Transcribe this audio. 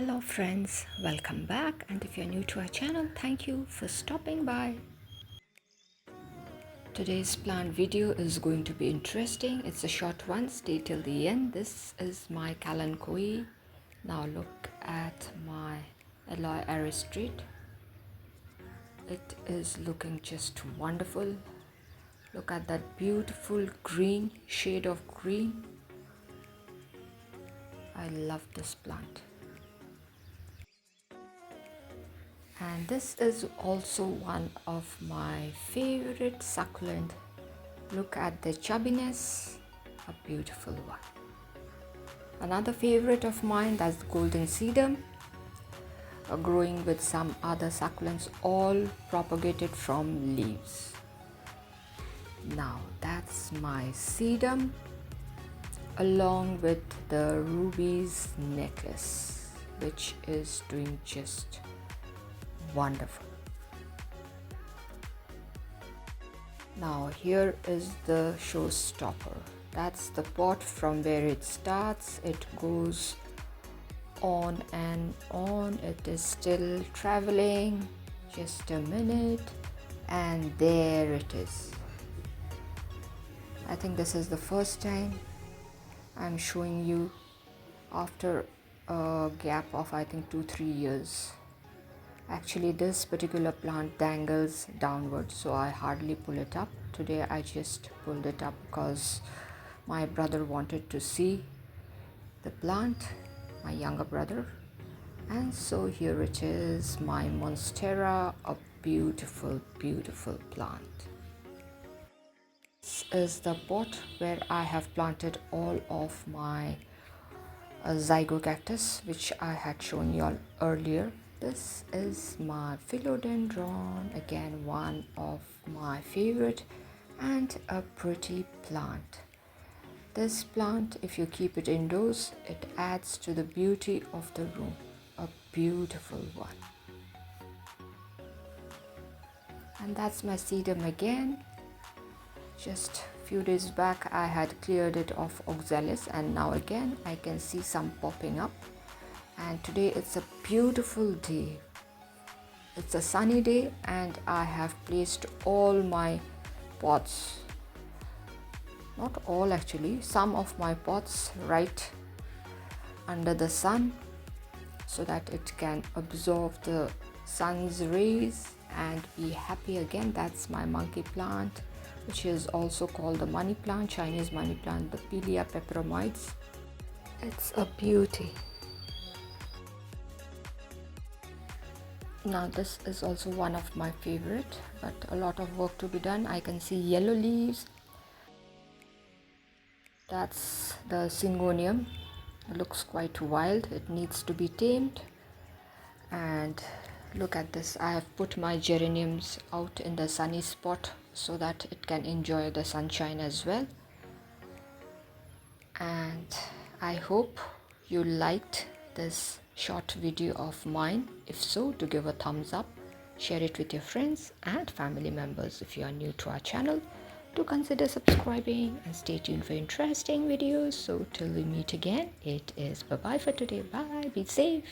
Hello friends, welcome back, and if you're new to our channel, thank you for stopping by. Today's plant video is going to be interesting. It's a short one, stay till the end. This is my LiQWYD. Now look at my aloe aristide. It is looking just wonderful. Look at that beautiful green shade of green. I love this plant. And this is also one of my favorite succulent. Look at the chubbiness, a beautiful one. Another favorite of mine, that's golden sedum, growing with some other succulents, all propagated from leaves. Now that's my sedum along with the rubies necklace, which is doing just wonderful. Now here is the showstopper. That's the pot from where it starts. It goes on and on. It is still traveling. Just a minute, and there it is. I think this is the first time I'm showing you after a gap of I think 2-3 years. Actually, this particular plant dangles downwards, so I hardly pull it up. Today I just pulled it up because my brother wanted to see the plant, my younger brother. And so here it is, my monstera, a beautiful, beautiful plant. This is the pot where I have planted all of my zygocactus, which I had shown you all earlier. This is my philodendron, again one of my favorite, and a pretty plant. This plant, if you keep it indoors, it adds to the beauty of the room. A beautiful one. And that's my sedum again. Just a few days back I had cleared it of oxalis, and now again I can see some popping up. And today it's a beautiful day. It's a sunny day, and I have placed all my pots, not all actually, some of my pots right under the sun so that it can absorb the sun's rays and be happy again. That's my monkey plant, which is also called the money plant, Chinese money plant, the Pilia peperomides. It's a beauty. Now this is also one of my favorite, but a lot of work to be done. I can see yellow leaves. That's the syngonium. It looks quite wild. It needs to be tamed. And look at this. I have put my geraniums out in the sunny spot so that it can enjoy the sunshine as well. And I hope you liked this short video of mine. If so, do give a thumbs up, share it with your friends and family members. If you are new to our channel, do consider subscribing and stay tuned for interesting videos. So till we meet again, it is bye bye for today. Bye, be safe.